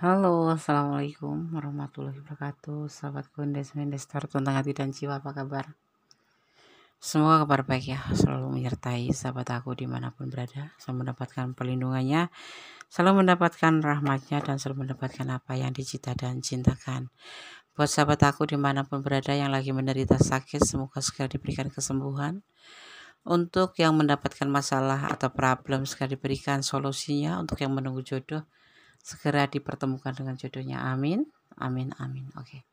Halo, assalamualaikum warahmatullahi wabarakatuh. Sahabat Gondes Mendestar tentang hati dan jiwa, apa kabar? Semoga kabar baik ya, selalu menyertai sahabat aku dimanapun berada, selalu mendapatkan perlindungannya, selalu mendapatkan rahmatnya, dan selalu mendapatkan apa yang dicita dan cintakan. Buat sahabat aku dimanapun berada yang lagi menderita sakit, semoga segera diberikan kesembuhan. Untuk yang mendapatkan masalah atau problem, segera diberikan solusinya. Untuk yang menunggu jodoh, segera dipertemukan dengan jodohnya. Amin, amin, amin. Oke.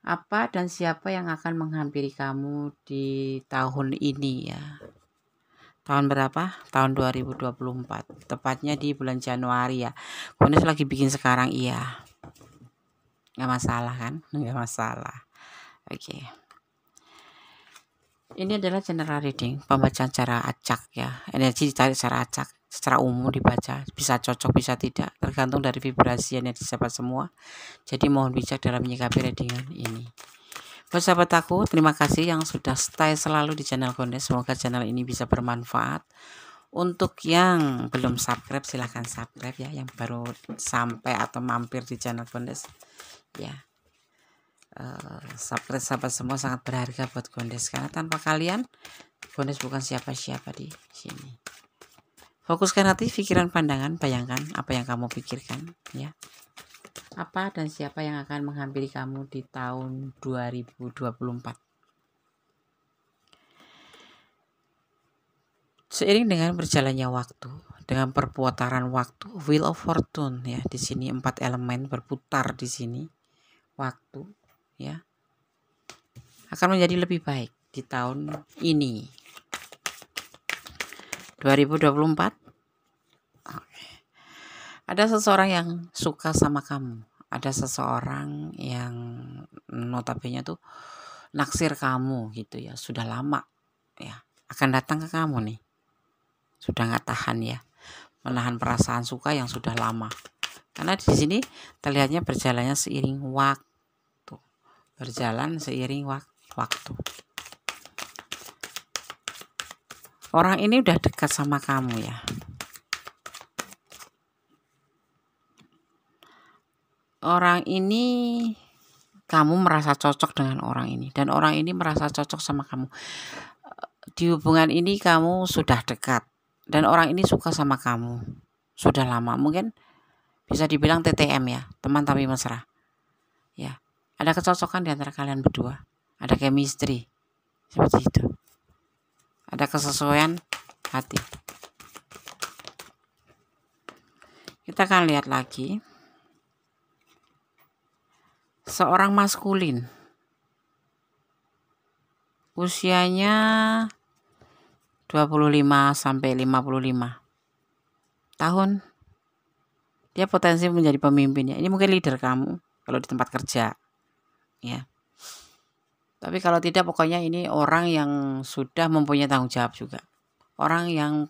Apa dan siapa yang akan menghampiri kamu di tahun ini ya? Tahun berapa? Tahun 2024. Tepatnya di bulan Januari ya. Kones lagi bikin sekarang, iya. Nggak masalah kan? Nggak masalah. Oke. Ini adalah general reading, pembacaan secara acak ya. Energi ditarik secara acak, secara umum dibaca, bisa cocok bisa tidak, tergantung dari vibrasi energi sahabat semua. Jadi mohon bijak dalam menyikapi readingan ini. Buat sahabat aku, terima kasih yang sudah stay selalu di channel Gondes. Semoga channel ini bisa bermanfaat. Untuk yang belum subscribe, silahkan subscribe ya. Yang baru sampai atau mampir di channel Gondes ya. Subscribe sahabat semua sangat berharga buat Gondes, karena tanpa kalian Gondes bukan siapa-siapa di sini. Fokuskan hati, pikiran, pandangan, bayangkan apa yang kamu pikirkan ya. Apa dan siapa yang akan menghampiri kamu di tahun 2024. Seiring dengan berjalannya waktu, dengan perputaran waktu, Wheel of Fortune ya, di sini 4 elemen berputar di sini. Waktu ya akan menjadi lebih baik di tahun ini 2024. Ada seseorang yang suka sama kamu, ada seseorang yang notabene tuh naksir kamu gitu ya, sudah lama ya, akan datang ke kamu nih, sudah nggak tahan ya, menahan perasaan suka yang sudah lama, karena di sini terlihatnya berjalannya seiring waktu, berjalan seiring waktu. Orang ini udah dekat sama kamu ya. Orang ini, kamu merasa cocok dengan orang ini, dan orang ini merasa cocok sama kamu. Di hubungan ini kamu sudah dekat, dan orang ini suka sama kamu sudah lama. Mungkin bisa dibilang TTM ya, teman tapi mesra ya. Ada kecocokan di antara kalian berdua, ada chemistry seperti itu, ada kesesuaian hati. Kita akan lihat lagi seorang maskulin, usianya 25 sampai 55 tahun. Dia potensi menjadi pemimpinnya. Ini mungkin leader kamu kalau di tempat kerja ya. Tapi kalau tidak, pokoknya ini orang yang sudah mempunyai tanggung jawab juga. Orang yang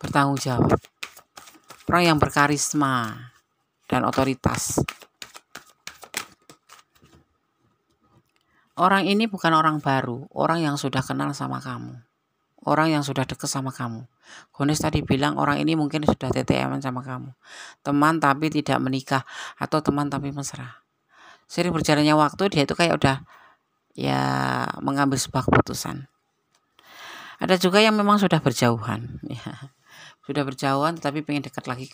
bertanggung jawab. Orang yang berkarisma dan otoritas. Orang ini bukan orang baru, orang yang sudah kenal sama kamu. Orang yang sudah dekat sama kamu. Gondes tadi bilang orang ini mungkin sudah TTM sama kamu. Teman tapi tidak menikah, atau teman tapi mesra. Sering berjalannya waktu, dia itu kayak udah ya mengambil sebuah keputusan. Ada juga yang memang sudah berjauhan ya. Sudah berjauhan tetapi pengen dekat lagi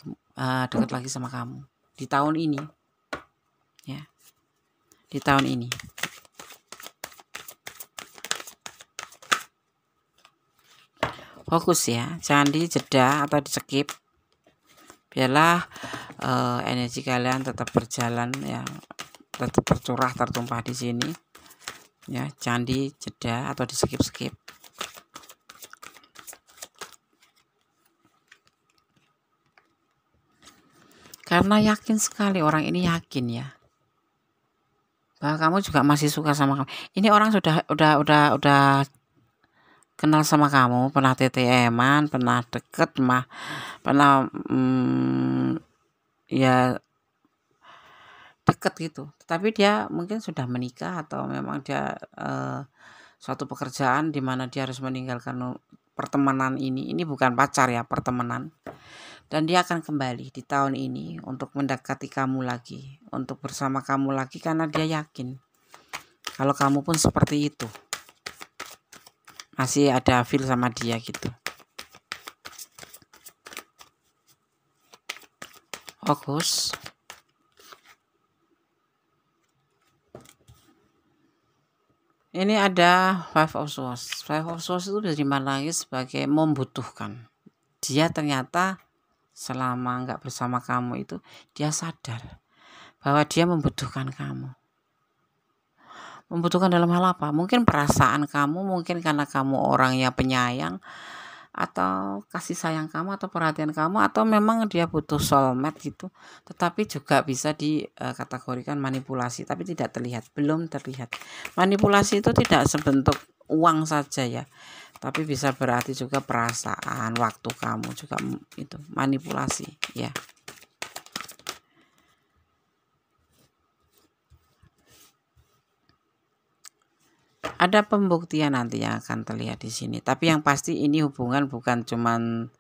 sama kamu di tahun ini ya. Di tahun ini. Fokus ya, jangan dijeda atau di skip. Biarlah energi kalian tetap berjalan ya, tetap bercurah tertumpah di sini ya, jangan dijeda atau di skip. Karena yakin sekali, orang ini yakin ya bahwa kamu juga masih suka sama kamu. Ini orang sudah kenal sama kamu, pernah TTM-an, pernah deket, pernah ya deket gitu. Tapi dia mungkin sudah menikah, atau memang dia suatu pekerjaan di mana dia harus meninggalkan pertemanan ini. Ini bukan pacar ya, pertemanan. Dan dia akan kembali di tahun ini untuk mendekati kamu lagi, untuk bersama kamu lagi, karena dia yakin kalau kamu pun seperti itu, masih ada feel sama dia gitu. Fokus. Ini ada Five of Swords. Five of Swords itu dimaknai sebagai membutuhkan. Dia ternyata selama nggak bersama kamu itu, dia sadar bahwa dia membutuhkan kamu. Membutuhkan dalam hal apa? Mungkin perasaan kamu, mungkin karena kamu orang yang penyayang, atau kasih sayang kamu, atau perhatian kamu, atau memang dia butuh soulmate gitu. Tetapi juga bisa dikategorikan manipulasi, tapi tidak terlihat, belum terlihat. Manipulasi itu tidak sebentuk uang saja ya, tapi bisa berarti juga perasaan, waktu kamu juga itu manipulasi ya. Ada pembuktian nanti yang akan terlihat di sini. Tapi yang pasti ini hubungan bukan cuman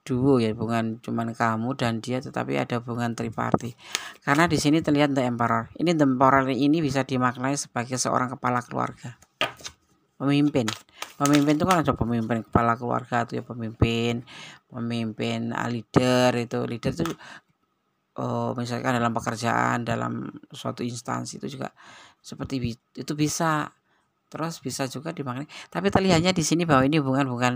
duo ya, bukan cuman kamu dan dia, tetapi ada hubungan triparty. Karena di sini terlihat The Emperor. Ini The Emperor ini bisa dimaknai sebagai seorang kepala keluarga. Pemimpin. Pemimpin itu kan ada pemimpin kepala keluarga itu ya, pemimpin leader itu. Leader itu misalkan dalam pekerjaan, dalam suatu instansi itu juga seperti itu bisa. Terus bisa juga dimaknai, tapi terlihatnya di sini bahwa ini bukan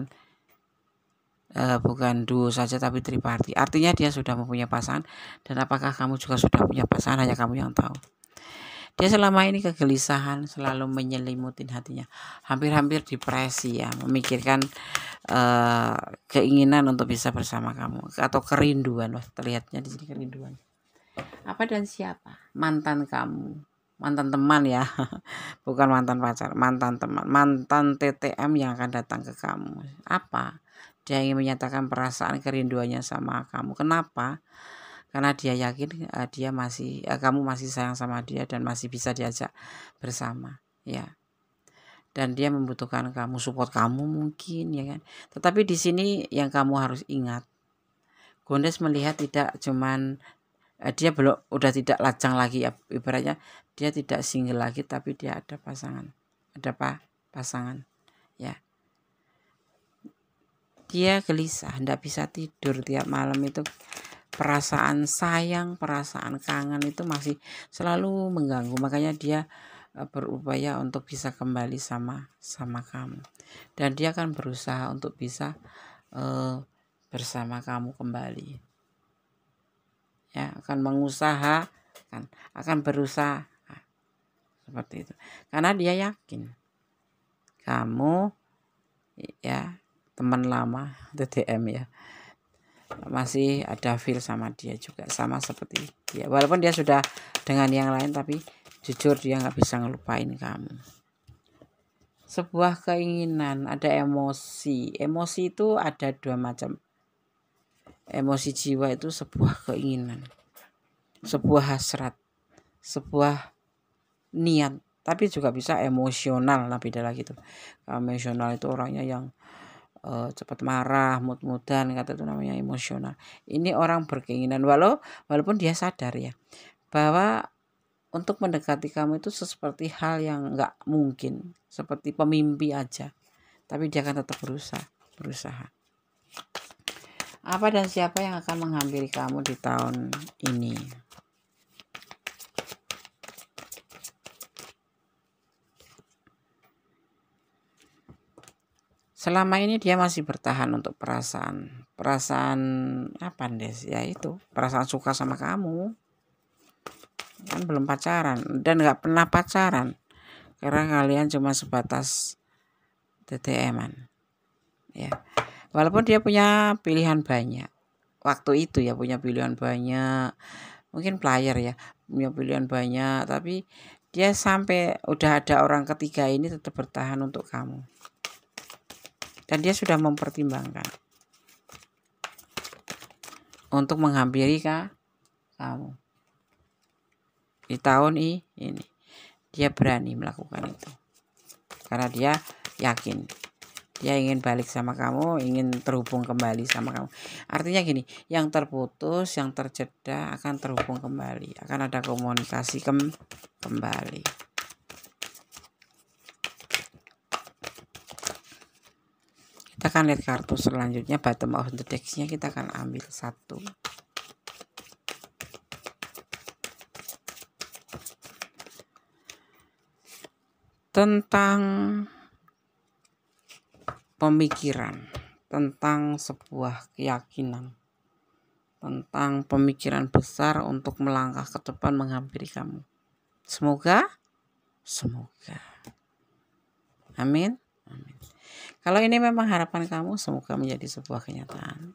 duo saja tapi triparty. Artinya dia sudah mempunyai pasangan, dan apakah kamu juga sudah punya pasangan, hanya kamu yang tahu. Dia selama ini kegelisahan selalu menyelimutin hatinya, hampir-hampir depresi ya, memikirkan keinginan untuk bisa bersama kamu, atau kerinduan. Terlihatnya di sini kerinduan. Apa dan siapa? Mantan kamu, mantan teman ya, bukan mantan pacar, mantan teman, mantan TTM yang akan datang ke kamu. Apa? Dia ingin menyatakan perasaan kerinduannya sama kamu. Kenapa? Karena dia yakin kamu masih sayang sama dia dan masih bisa diajak bersama ya. Dan dia membutuhkan kamu, support kamu mungkin ya kan. Tetapi di sini yang kamu harus ingat, Gondes melihat tidak cuman dia udah tidak lajang lagi ya, ibaratnya dia tidak single lagi, tapi dia ada pasangan, pasangan ya. Dia gelisah, tidak bisa tidur tiap malam itu, perasaan sayang, perasaan kangen itu masih selalu mengganggu. Makanya dia berupaya untuk bisa kembali sama kamu, dan dia akan berusaha untuk bisa bersama kamu kembali ya, akan mengusahakan, akan berusaha seperti itu, karena dia yakin kamu ya, teman lama TTM ya, masih ada feel sama dia juga, sama seperti dia. Walaupun dia sudah dengan yang lain, tapi jujur dia nggak bisa ngelupain kamu. Sebuah keinginan, ada emosi. Emosi itu ada dua macam. Emosi jiwa itu sebuah keinginan, sebuah hasrat, sebuah niat, tapi juga bisa emosional. Nah beda lagi tuh. Emosional itu orangnya yang cepat marah, mood-moodan, kata itu namanya emosional. Ini orang berkeinginan, walaupun dia sadar ya bahwa untuk mendekati kamu itu seperti hal yang nggak mungkin, seperti pemimpi aja, tapi dia akan tetap berusaha. Apa dan siapa yang akan menghampiri kamu di tahun ini? Selama ini dia masih bertahan untuk perasaan apa Des? Ya itu, perasaan suka sama kamu. Kan belum pacaran dan nggak pernah pacaran, karena kalian cuma sebatas TTM-an ya. Walaupun dia punya pilihan banyak waktu itu ya, punya pilihan banyak, mungkin player ya, punya pilihan banyak, tapi dia sampai udah ada orang ketiga ini tetap bertahan untuk kamu, dan dia sudah mempertimbangkan untuk menghampiri kamu di tahun ini. Dia berani melakukan itu karena dia yakin Dia ingin balik sama kamu, ingin terhubung kembali sama kamu. Artinya gini, yang terputus, yang terjeda akan terhubung kembali, akan ada komunikasi kembali. Kita akan lihat kartu selanjutnya, bottom of the deck-nya kita akan ambil satu. Tentang pemikiran, tentang sebuah keyakinan, tentang pemikiran besar untuk melangkah ke depan menghampiri kamu. Semoga. Amin. Kalau ini memang harapan kamu, semoga menjadi sebuah kenyataan.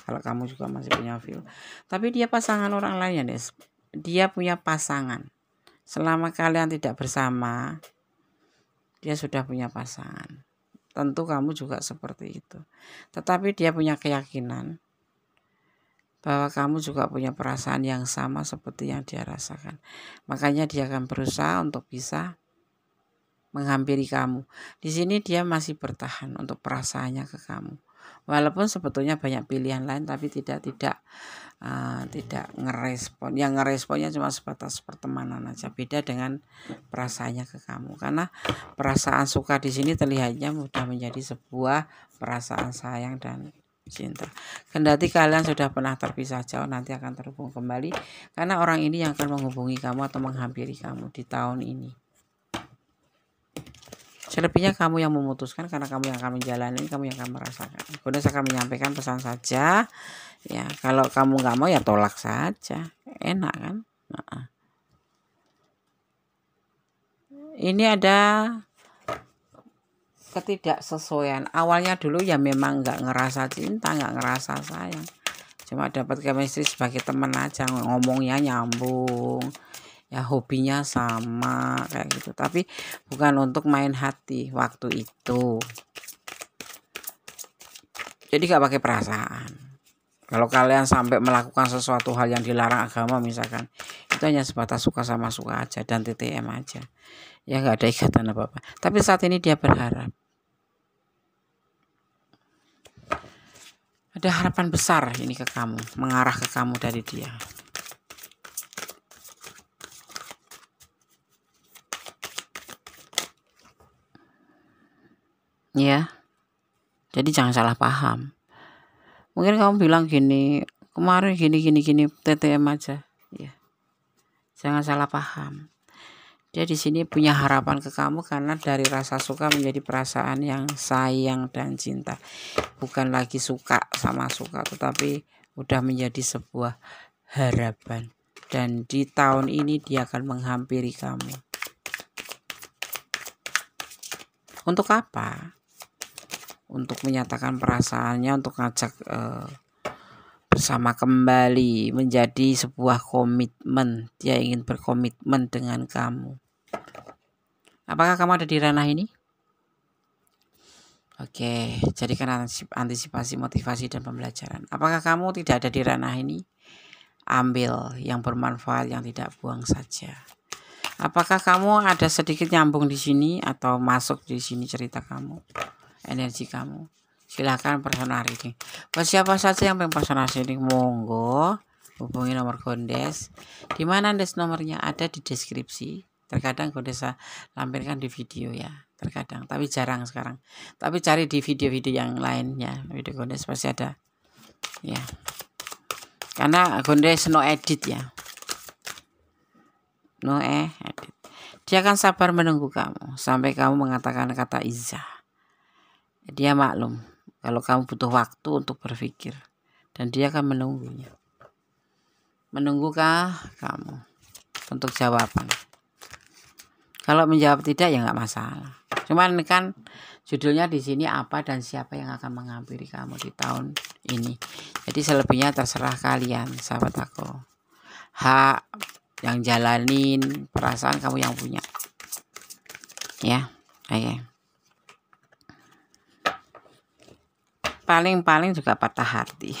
Kalau kamu juga masih punya feel. Tapi dia pasangan orang lain ya, Des. Dia punya pasangan. Selama kalian tidak bersama, dia sudah punya pasangan. Tentu kamu juga seperti itu. Tetapi dia punya keyakinan bahwa kamu juga punya perasaan yang sama seperti yang dia rasakan. Makanya dia akan berusaha untuk bisa menghampiri kamu. Di sini dia masih bertahan untuk perasaannya ke kamu. Walaupun sebetulnya banyak pilihan lain, tapi tidak ngerespon. Yang ngeresponnya cuma sebatas pertemanan aja. Beda dengan perasaannya ke kamu. Karena perasaan suka di sini terlihatnya mudah menjadi sebuah perasaan sayang dan cinta. Kendati kalian sudah pernah terpisah jauh, nanti akan terhubung kembali. Karena orang ini yang akan menghubungi kamu atau menghampiri kamu di tahun ini. Selebihnya kamu yang memutuskan, karena kamu yang akan menjalani, kamu yang akan merasakan. Goddess akan menyampaikan pesan saja. Ya, kalau kamu nggak mau ya tolak saja. Enak kan? Nah. Ini ada ketidaksesuaian. Awalnya dulu ya memang nggak ngerasa cinta, nggak ngerasa sayang. Cuma dapat chemistry sebagai teman aja, ngomongnya nyambung. Ya hobinya sama kayak gitu, tapi bukan untuk main hati waktu itu. Jadi gak pakai perasaan. Kalau kalian sampai melakukan sesuatu hal yang dilarang agama misalkan, itu hanya sebatas suka sama suka aja dan TTM aja. Ya gak ada ikatan apa-apa. Tapi saat ini dia berharap. Ada harapan besar ini ke kamu, mengarah ke kamu dari dia. Ya, jadi jangan salah paham. Mungkin kamu bilang gini, kemarin gini TTM aja. Ya, jangan salah paham. Dia di sini punya harapan ke kamu karena dari rasa suka menjadi perasaan yang sayang dan cinta. Bukan lagi suka sama suka, tetapi udah menjadi sebuah harapan. Dan di tahun ini dia akan menghampiri kamu. Untuk apa? Untuk menyatakan perasaannya, untuk ngajak bersama kembali, menjadi sebuah komitmen. Dia ingin berkomitmen dengan kamu. Apakah kamu ada di ranah ini? Oke, jadikan antisipasi, motivasi, dan pembelajaran. Apakah kamu tidak ada di ranah ini? Ambil yang bermanfaat, yang tidak buang saja. Apakah kamu ada sedikit nyambung di sini atau masuk di sini cerita kamu, energi kamu? Silakan personal reading. Buat siapa saja yang pengen personal reading, monggo hubungi nomor Goddess. Di mana Goddess nomornya ada di deskripsi. Terkadang Goddess lampirkan di video ya, terkadang, tapi jarang sekarang. Tapi cari di video-video yang lainnya, video Goddess pasti ada. Ya. Karena Goddess no edit ya. No edit. Dia akan sabar menunggu kamu sampai kamu mengatakan kata izah. Dia maklum kalau kamu butuh waktu untuk berpikir, dan dia akan menunggunya. Menunggukah kamu untuk jawaban? Kalau menjawab tidak ya nggak masalah. Cuman kan judulnya di sini apa dan siapa yang akan menghampiri kamu di tahun ini. Jadi selebihnya terserah kalian, sahabat aku. Hak yang jalanin, perasaan kamu yang punya. Ya, oke. Paling juga patah hati.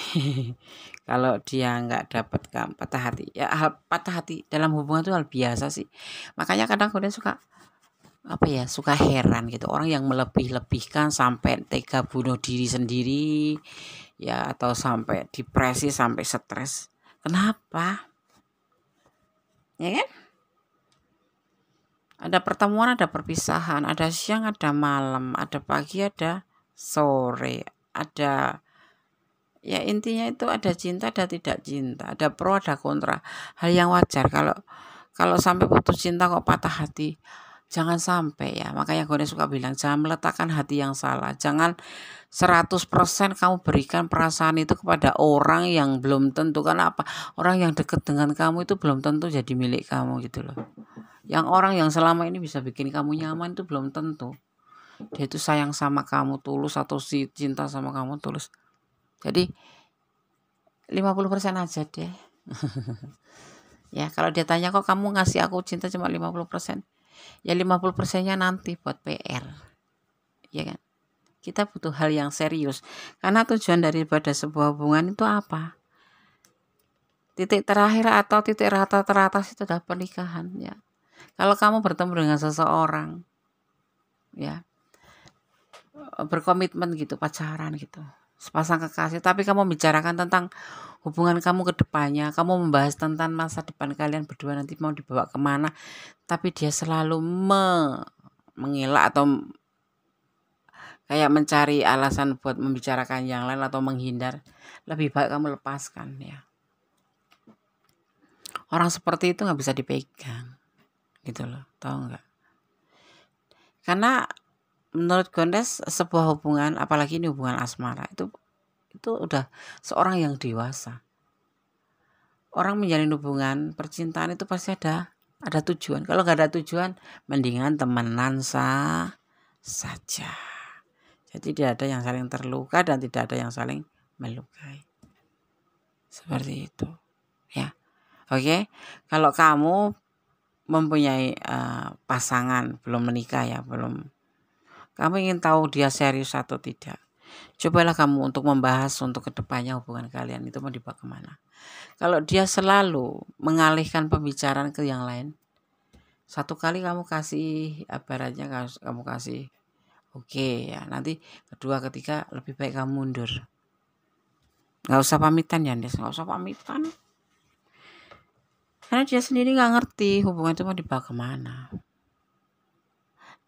Kalau dia nggak dapat kamu, patah hati. Ya, patah hati dalam hubungan itu hal biasa sih. Makanya kadang kalian suka apa ya, suka heran gitu, orang yang melebih-lebihkan sampai tega bunuh diri sendiri ya, atau sampai depresi, sampai stres. Kenapa? Ya kan? Ada pertemuan, ada perpisahan, ada siang, ada malam, ada pagi, ada sore, ada ya intinya itu ada cinta, ada tidak cinta, ada pro, ada kontra. Hal yang wajar kalau sampai putus cinta kok patah hati. Jangan sampai ya. Makanya gue suka bilang jangan meletakkan hati yang salah. Jangan 100% kamu berikan perasaan itu kepada orang yang belum tentu. Karena apa? Orang yang dekat dengan kamu itu belum tentu jadi milik kamu gitu loh. Yang orang yang selama ini bisa bikin kamu nyaman itu belum tentu dia itu sayang sama kamu tulus, atau si cinta sama kamu tulus. Jadi 50% aja deh. Ya, kalau dia tanya kok kamu ngasih aku cinta cuma 50%. Ya 50%-nya nanti buat PR. Ya kan? Kita butuh hal yang serius. Karena tujuan daripada sebuah hubungan itu apa? Titik terakhir atau titik rata teratas itu adalah pernikahan ya. Kalau kamu bertemu dengan seseorang ya, berkomitmen gitu, pacaran gitu, sepasang kekasih, tapi kamu bicarakan tentang hubungan kamu ke depannya, kamu membahas tentang masa depan kalian berdua nanti mau dibawa kemana, tapi dia selalu mengelak atau kayak mencari alasan buat membicarakan yang lain atau menghindar, lebih baik kamu lepaskan ya. Orang seperti itu nggak bisa dipegang gitu loh, tahu nggak? Karena menurut Gondes sebuah hubungan, apalagi ini hubungan asmara, itu udah seorang yang dewasa. Orang menjalin hubungan percintaan itu pasti ada tujuan. Kalau nggak ada tujuan, mendingan temenan saja. Jadi tidak ada yang saling terluka dan tidak ada yang saling melukai. Seperti itu ya. Oke, kalau kamu mempunyai pasangan, belum menikah ya, kamu ingin tahu dia serius atau tidak, cobalah kamu untuk membahas untuk kedepannya hubungan kalian itu mau dibawa kemana. Kalau dia selalu mengalihkan pembicaraan ke yang lain, satu kali kamu kasih ibaratnya kamu kasih oke ya, nanti kedua ketiga lebih baik kamu mundur. Nggak usah pamitan ya Des, nggak usah pamitan. Karena dia sendiri nggak ngerti hubungan itu mau dibawa kemana.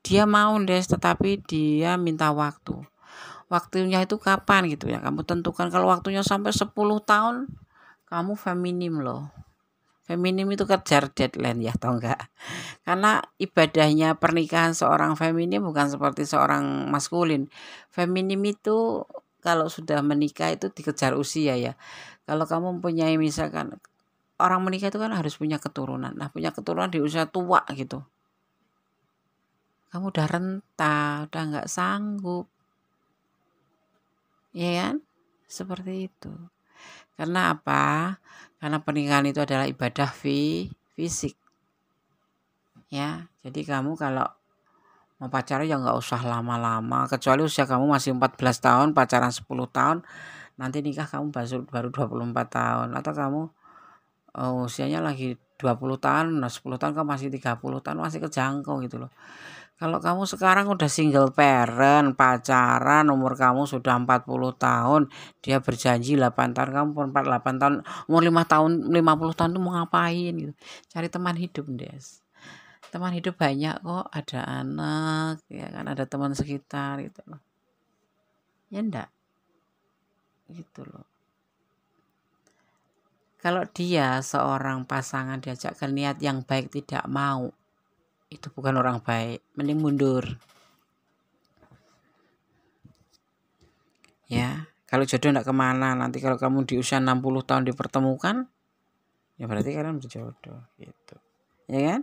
Dia mau Des, tetapi dia minta waktu. Waktunya itu kapan gitu ya, kamu tentukan. Kalau waktunya sampai 10 tahun, kamu feminim loh. Feminim itu kejar deadline ya, tau enggak? Karena ibadahnya pernikahan seorang feminim bukan seperti seorang maskulin. Feminim itu kalau sudah menikah itu dikejar usia ya. Kalau kamu mempunyai misalkan, orang menikah itu kan harus punya keturunan. Nah, punya keturunan di usia tua gitu. Kamu udah renta, udah nggak sanggup. Ya kan? Seperti itu. Karena apa? Karena pernikahan itu adalah ibadah fisik. Ya, jadi kamu kalau mau pacaran ya nggak usah lama-lama. Kecuali usia kamu masih 14 tahun, pacaran 10 tahun. Nanti nikah kamu baru 24 tahun. Atau kamu usianya lagi 20 tahun, nah 10 tahun kamu masih 30 tahun, masih kejangkau gitu loh. Kalau kamu sekarang udah single parent, pacaran, umur kamu sudah 40 tahun, dia berjanji 8 tahun, kamu pun 48 tahun, umur 5 tahun, 50 tahun itu mau ngapain gitu. Cari teman hidup, Des. Teman hidup banyak kok, ada anak, ya kan, ada teman sekitar gitu loh. Ya enggak? Gitu loh. Kalau dia seorang pasangan diajak ke niat yang baik tidak mau, itu bukan orang baik, mending mundur. Ya, kalau jodoh enggak kemana, nanti kalau kamu di usia 60 tahun dipertemukan, ya berarti kalian berjodoh gitu. Ya kan?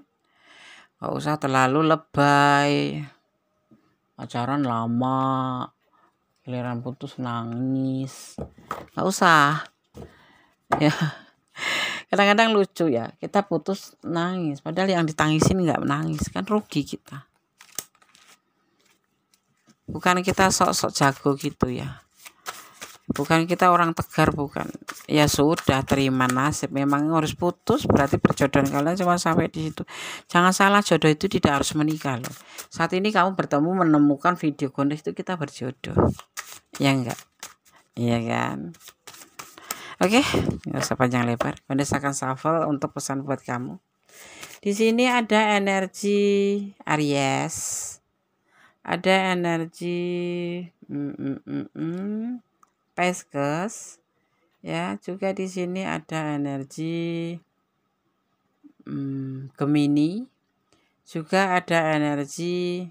Gak usah terlalu lebay. Pacaran lama, giliran putus nangis. Gak usah. Ya. Kadang-kadang lucu ya, kita putus nangis, padahal yang ditangisin nggak menangis, kan rugi kita. Bukan kita sok-sok jago gitu ya. Bukan kita orang tegar, bukan. Ya sudah, terima nasib. Memang harus putus, berarti perjodohan kalian cuma sampai di situ. Jangan salah, jodoh itu tidak harus menikah loh. Saat ini kamu bertemu menemukan video Gondes itu kita berjodoh. Ya enggak? Iya kan? Oke, nggak usah panjang lebar. Gondes akan shuffle untuk pesan buat kamu. Di sini ada energi Aries, ada energi Pisces, ya. Juga di sini ada energi Gemini, juga ada energi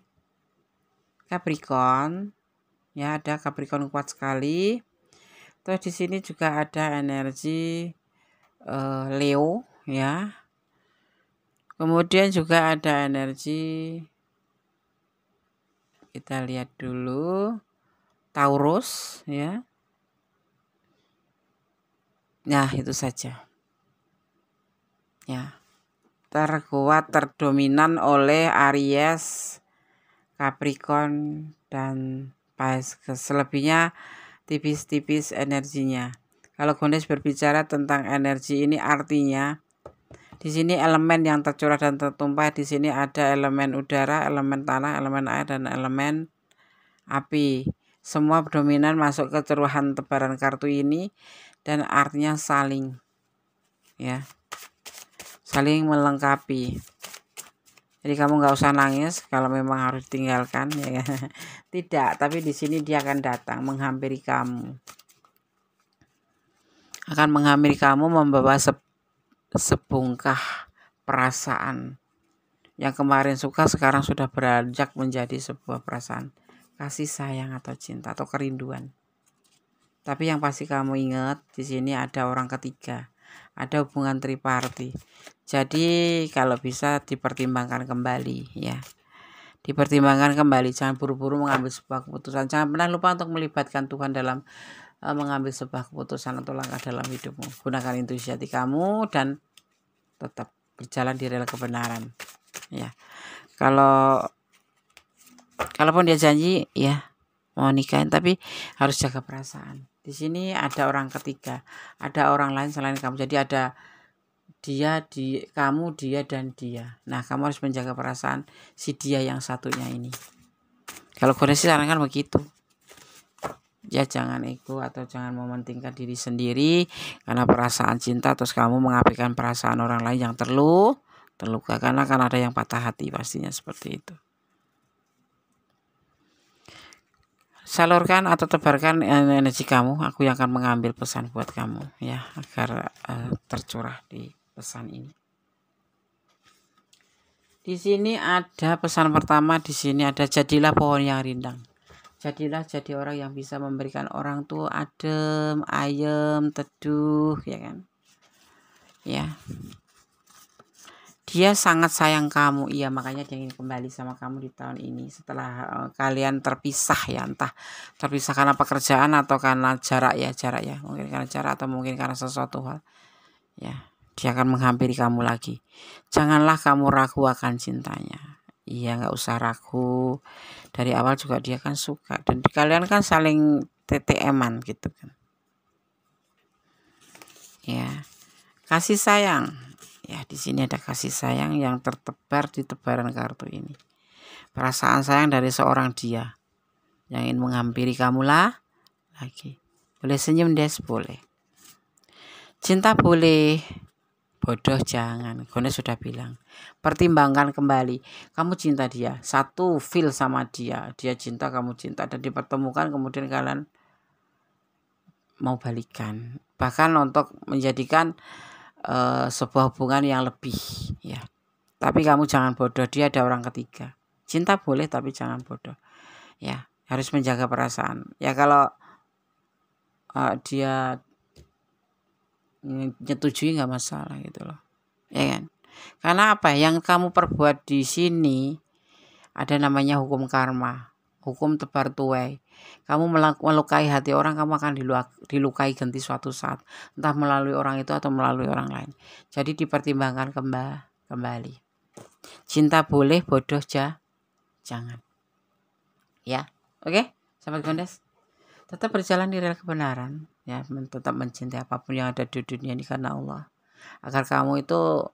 Capricorn, ya. Ada Capricorn kuat sekali. Terus di sini juga ada energi Leo, ya. Kemudian juga ada energi, kita lihat dulu, Taurus, ya. Nah, itu saja. Ya. Terkuat, terdominan oleh Aries, Capricorn, dan Pisces. Selebihnya tipis-tipis energinya. Kalau Gondes berbicara tentang energi ini, artinya di sini elemen yang tercurah dan tertumpah, di sini ada elemen udara, elemen tanah, elemen air, dan elemen api. Semua dominan masuk ke curahan tebaran kartu ini, dan artinya saling, ya, saling melengkapi. Jadi kamu nggak usah nangis kalau memang harus ditinggalkan, ya. Tidak, tapi di sini dia akan datang menghampiri kamu, membawa sebungkah perasaan yang kemarin suka sekarang sudah beranjak menjadi sebuah perasaan kasih sayang atau cinta atau kerinduan. Tapi yang pasti kamu ingat, di sini ada orang ketiga, ada hubungan triparti. Jadi kalau bisa dipertimbangkan kembali, ya. Dipertimbangkan kembali, jangan buru-buru mengambil sebuah keputusan. Jangan pernah lupa untuk melibatkan Tuhan dalam mengambil sebuah keputusan atau langkah dalam hidupmu. Gunakan intuisi hati kamu dan tetap berjalan di rel kebenaran, ya. Kalaupun dia janji, ya, mau nikahin, tapi harus jaga perasaan. Di sini ada orang ketiga, ada orang lain selain kamu. Jadi ada kamu, dia, dan dia. Nah, kamu harus menjaga perasaan si dia yang satunya ini. Kalau Gondes sarankan begitu. Ya, jangan ego atau jangan mementingkan diri sendiri karena perasaan cinta terus kamu mengabaikan perasaan orang lain yang terluka, karena akan ada yang patah hati pastinya seperti itu. Salurkan atau tebarkan energi kamu, aku yang akan mengambil pesan buat kamu, ya, agar tercurah di pesan ini. Di sini ada pesan pertama, di sini ada jadilah pohon yang rindang. Jadilah jadi orang yang bisa memberikan orang tuh adem, ayem, teduh, ya kan? Ya. Dia sangat sayang kamu, iya, makanya dia ingin kembali sama kamu di tahun ini setelah kalian terpisah, ya, entah terpisah karena pekerjaan atau karena jarak ya, mungkin karena jarak atau mungkin karena sesuatu hal, ya. Dia akan menghampiri kamu lagi. Janganlah kamu ragu akan cintanya, iya, nggak usah ragu. Dari awal juga dia kan suka dan kalian kan saling TTM-an gitu kan, ya. Kasih sayang. Ya, di sini ada kasih sayang yang tertebar di tebaran kartu ini. Perasaan sayang dari seorang dia yang ingin menghampiri kamu lagi. Boleh senyum, Des, boleh. Cinta boleh, bodoh jangan. Gondes sudah bilang. Pertimbangkan kembali. Kamu cinta dia, satu feel sama dia, dia cinta, kamu cinta, dan dipertemukan kemudian kalian mau balikan. Bahkan untuk menjadikan sebuah hubungan yang lebih, ya. Tapi kamu jangan bodoh, dia ada orang ketiga. Cinta boleh tapi jangan bodoh, ya. Harus menjaga perasaan, ya. Kalau dia menyetujui nggak masalah gitu loh, ya kan. Karena apa yang kamu perbuat di sini ada namanya hukum karma, hukum tebar tuai. Kamu melukai hati orang, kamu akan dilukai ganti suatu saat, entah melalui orang itu atau melalui orang lain. Jadi dipertimbangkan kembali. Cinta boleh, bodoh jangan. Ya, oke, sahabat Gondes. tetap berjalan di rel kebenaran, ya, tetap mencintai apapun yang ada di dunia ini karena Allah, agar kamu itu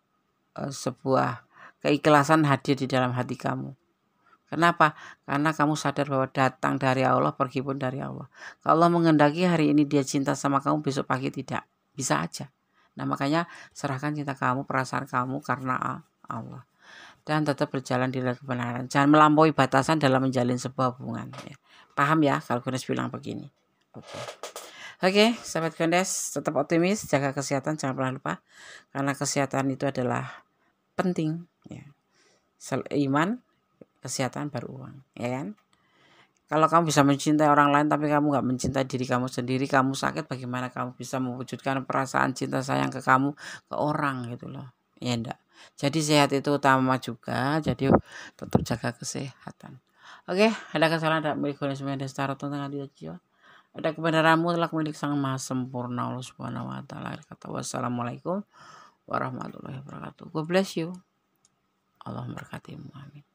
sebuah keikhlasan hadir di dalam hati kamu. Kenapa? Karena kamu sadar bahwa datang dari Allah, pergi pun dari Allah. Kalau Allah mengendaki hari ini dia cinta sama kamu, besok pagi tidak. Bisa aja. Nah, makanya serahkan cinta kamu, perasaan kamu karena Allah. Dan tetap berjalan di dalam kebenaran. Jangan melampaui batasan dalam menjalin sebuah hubungan. Ya. Paham ya kalau Gondes bilang begini? Oke, sahabat Gondes, tetap optimis, jaga kesehatan, jangan pernah lupa. Karena kesehatan itu adalah penting. Ya. Iman, kesehatan baru uang, ya kan? Kalau kamu bisa mencintai orang lain tapi kamu nggak mencintai diri kamu sendiri, kamu sakit, bagaimana kamu bisa mewujudkan perasaan cinta sayang ke kamu, ke orang gitu loh, ya enggak. Jadi sehat itu utama juga, jadi tetap jaga kesehatan. Oke, ada kesalahan ada milik Gondes Mendestara tentang dia jiwa. Ada kebenaranmu telah milik Sang Maha Sempurna Allah Subhanahu wa taala. Kata wassalamualaikum warahmatullahi wabarakatuh. God bless you. Allah memberkatimu. Amin.